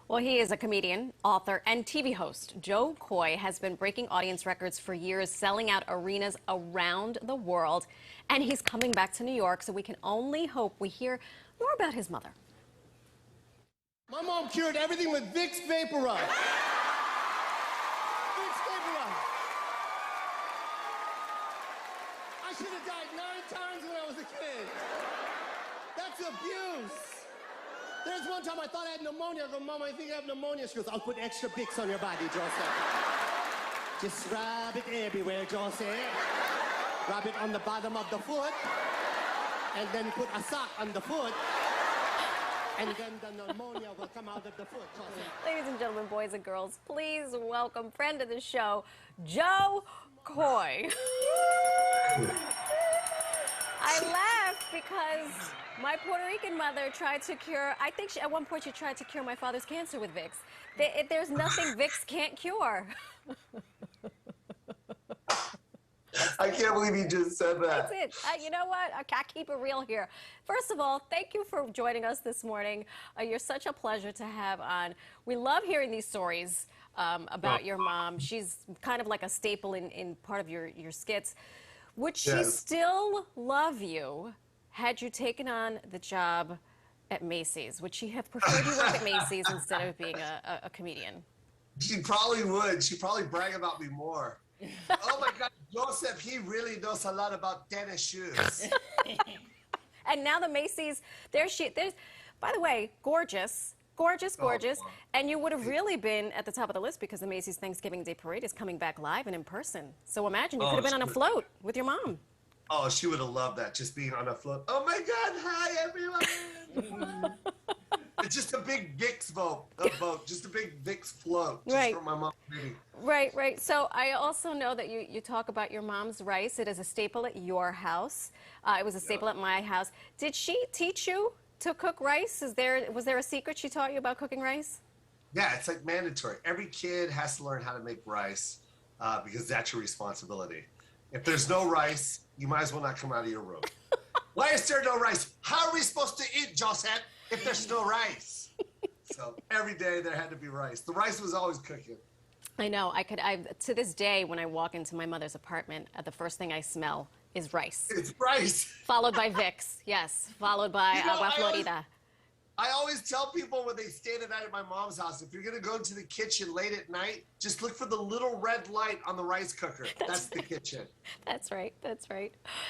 Well, he is a comedian, author, and TV host. Jo Koy has been breaking audience records for years, selling out arenas around the world. And he's coming back to New York, so we can only hope we hear more about his mother. My mom cured everything with Vicks Vaporize. Vicks Vaporize. I should have died 9 times when I was a kid. That's abuse. There's one time I thought I had pneumonia. I go, Mom, I think I have pneumonia. She goes, I'll put extra Vicks on your body, Joseph. Just rub it everywhere, Joseph. Rub it on the bottom of the foot. And then put a sock on the foot. And then the pneumonia will come out of the foot, Joseph. Ladies and gentlemen, boys and girls, please welcome friend of the show, Jo Koy. I laugh because my Puerto Rican mother tried to cure, I think at one point she tried to cure my father's cancer with Vicks. There's nothing Vicks can't cure. I can't believe you just said that. That's it. You know what? I keep it real here. First of all, thank you for joining us this morning. You're such a pleasure to have on. We love hearing these stories about your mom. She's kind of like a staple in part of your skits. Would she still love you had you taken on the job at Macy's? Would she have preferred you work at Macy's instead of being a comedian? She probably would. She'd probably brag about me more. Oh my God, Joseph, he really knows a lot about tennis shoes. And now the Macy's, there's, by the way, gorgeous. Gorgeous. And you would have really been at the top of the list because the Macy's Thanksgiving Day Parade is coming back live and in person. So imagine you could have been on a float with your mom. Oh, she would have loved that, just being on a float. Oh my God, hi everyone. It's just a big Vicks boat, just a big Vicks float, just for my mom. Right. So I also know that you talk about your mom's rice. It is a staple at your house. It was a staple at my house. Did she teach you to cook rice? Was there a secret she taught you about cooking rice? Yeah, it's like mandatory. Every kid has to learn how to make rice because that's your responsibility. If there's no rice, you might as well not come out of your room. Why is there no rice? How are we supposed to eat, Josette, if there's no rice? So every day there had to be rice. The rice was always cooking. I know. To this day, when I walk into my mother's apartment, the first thing I smell is rice. It's rice. Followed by Vicks, yes. Followed by Agua Florida. I always tell people when they stay the night at my mom's house, if you're going to go into the kitchen late at night, just look for the little red light on the rice cooker. That's the kitchen. That's right.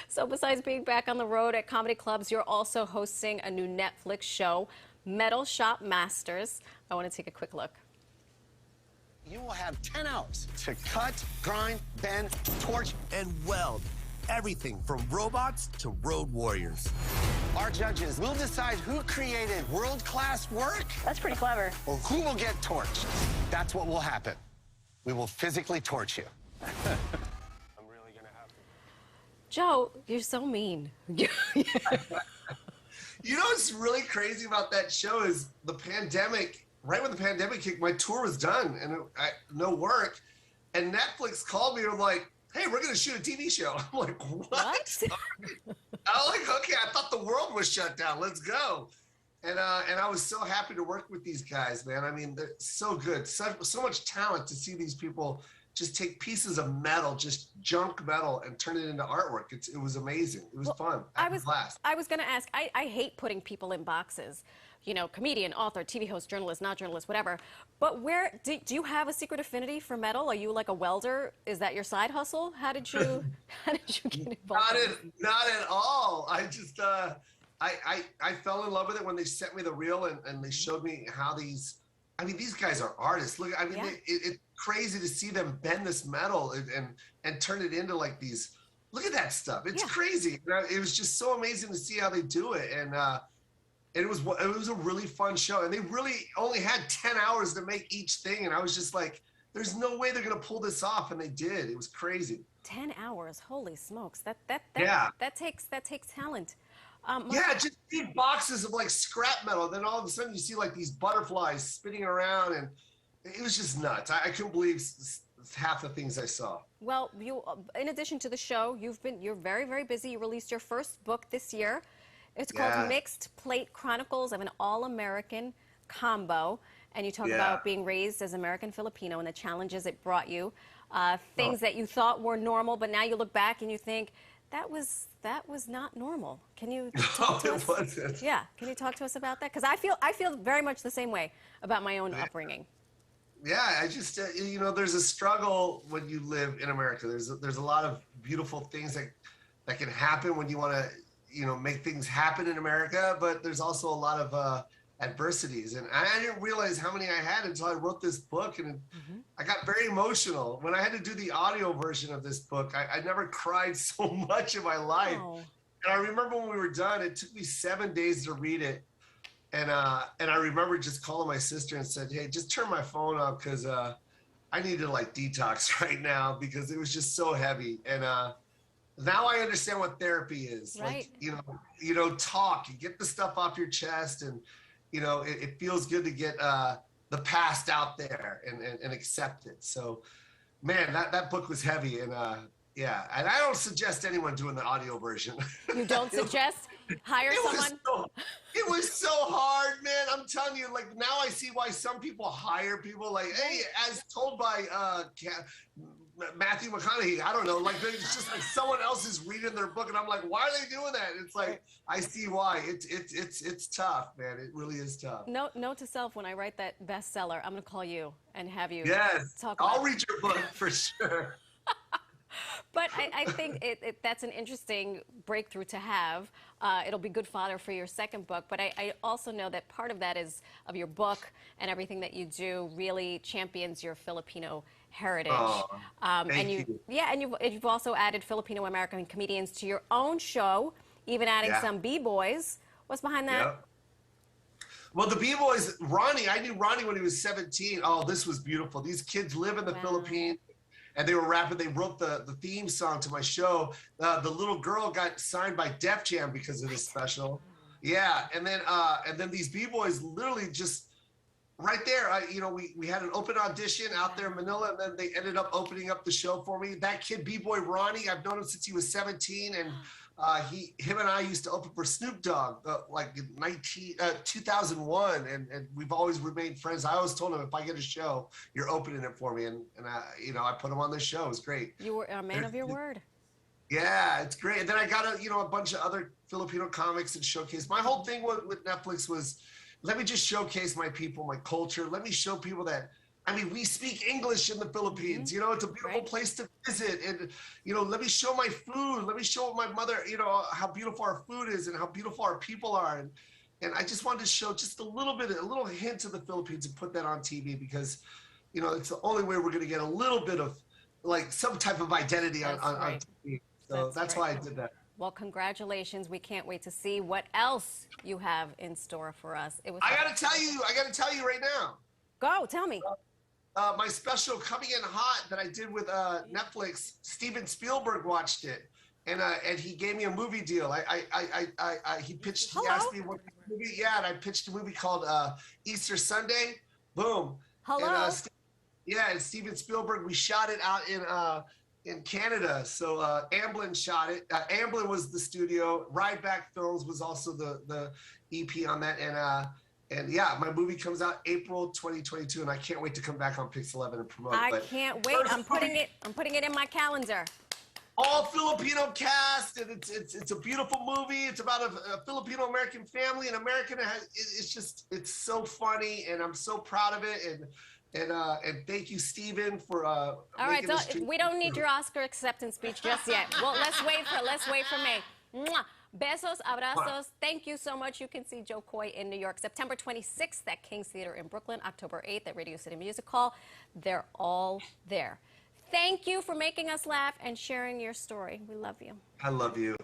So besides being back on the road at comedy clubs, you're also hosting a new Netflix show, Metal Shop Masters. I want to take a quick look. You will have 10 hours to cut, grind, bend, torch, and weld everything from robots to road warriors. Our judges will decide who created world-class work. That's pretty clever. Or who will get torched. That's what will happen. We will physically torch you. I'm really gonna have to. Jo, you're so mean. You know what's really crazy about that show is the pandemic. Right when the pandemic hit, my tour was done and no work. And Netflix called me and were like, hey, we're going to shoot a TV show. I'm like, what? I'm like, okay, I thought the world was shut down. Let's go. And I was so happy to work with these guys, man. I mean, they're so good. So much talent to see these people just take pieces of metal, just junk metal, and turn it into artwork. It was amazing. It was fun. I was going to ask, I hate putting people in boxes. You know, comedian, author, TV host, journalist, not journalist, whatever. But do you have a secret affinity for metal? Are you like a welder? Is that your side hustle? How did you get involved? Not at all. I just I fell in love with it when they sent me the reel and they showed me how these guys are artists. Look, it's crazy to see them bend this metal and turn it into like these. Look at that stuff. It's crazy. It was just so amazing to see how they do it. And it was a really fun show, and they really only had 10 hours to make each thing, and I was just like, there's no way they're gonna pull this off, and they did. It was crazy. 10 hours, holy smokes! That takes talent. Just big boxes of like scrap metal. Then all of a sudden you see like these butterflies spinning around, and it was just nuts. I couldn't believe half the things I saw. Well, in addition to the show, you're very, very busy. You released your first book this year. It's called Mixed Plate Chronicles of an All-American Combo. and you talk Yeah. about being raised as American Filipino and the challenges it brought you, things that you thought were normal, but now you look back and you think that was not normal. Can you talk to No, us? it wasn't. Yeah, can you talk to us about that? Because I feel very much the same way about my own upbringing. Yeah, I just you know, there's a struggle when you live in America. There's a lot of beautiful things that can happen when you want to, you know, make things happen in America, but there's also a lot of adversities, and I didn't realize how many I had until I wrote this book, and I got very emotional when I had to do the audio version of this book. I never cried so much in my life, Oh. and I remember when we were done, it took me 7 days to read it. And I remember just calling my sister and said, "Hey, just turn my phone off because I need to like detox right now because it was just so heavy." And now I understand what therapy is. Right. Like, you know, talk and get the stuff off your chest, and you know, it feels good to get the past out there and accept it. So, man, that book was heavy, and yeah, and I don't suggest anyone doing the audio version. You don't suggest hire someone? It was so hard, man. I'm telling you, like, now I see why some people hire people like, hey, as told by Matthew McConaughey. I don't know, like, it's just like someone else is reading their book, and I'm like, why are they doing that? It's like, I see why. It's tough, man. It really is tough. Note to self: when I write that bestseller, I'm going to call you and have you Yes, talk about I'll read your book for sure. But I think that's an interesting breakthrough to have. It'll be good fodder for your second book. But I also know that part of that is of your book and everything that you do really champions your Filipino heritage. Oh, thank you. Yeah, and you've also added Filipino American comedians to your own show, even adding some B-boys. What's behind that? Yep. Well, the B-boys, Ronnie, I knew Ronnie when he was 17. Oh, this was beautiful. These kids live in the Philippines. And they were rapping. They wrote the theme song to my show. The little girl got signed by Def Jam because of this special. Yeah, and then these B-boys literally just right there. You know, we had an open audition out there in Manila, and then they ended up opening up the show for me. That kid, B-boy Ronnie, I've known him since he was 17, and him and I used to open for Snoop Dogg like in 2001, and we've always remained friends. I always told him, if I get a show, you're opening it for me, and you know, I put him on this show. It was great. You were a man of your word. Yeah, it's great. And then I got a bunch of other Filipino comics and showcase. My whole thing with Netflix was, let me just showcase my people, my culture. Let me show people that, I mean, we speak English in the Philippines. You know, it's a beautiful place to visit. And, you know, let me show my food. Let me show my mother, you know, how beautiful our food is and how beautiful our people are. And I just wanted to show just a little hint of the Philippines and put that on TV because, you know, it's the only way we're going to get a little bit of, like, some type of identity on TV. So that's why I did that. Well, congratulations. We can't wait to see what else you have in store for us. It was I got to tell you right now. Go, tell me. My special Coming in Hot that I did with Netflix, Steven Spielberg watched it, and he gave me a movie deal. He asked me what movie, and I pitched a movie called Easter Sunday. Boom. Hello. And, and Steven Spielberg, we shot it out in Canada. So Amblin shot it. Amblin was the studio. Ride Back Films was also the EP on that, and yeah, my movie comes out April 2022, and I can't wait to come back on Pix11 and promote. I can't wait. I'm putting it in my calendar. All Filipino cast, and it's a beautiful movie. It's about a Filipino American family in America. It's so funny, and I'm so proud of it. And thank you, Steven, for All right, we don't need your Oscar acceptance speech just yet. Well, let's wait for me. Mwah. Besos, abrazos. Thank you so much. You can see Joe Coy in New York, September 26th at King's Theater in Brooklyn, October 8th at Radio City Music Hall. They're all there. Thank you for making us laugh and sharing your story. We love you. I love you.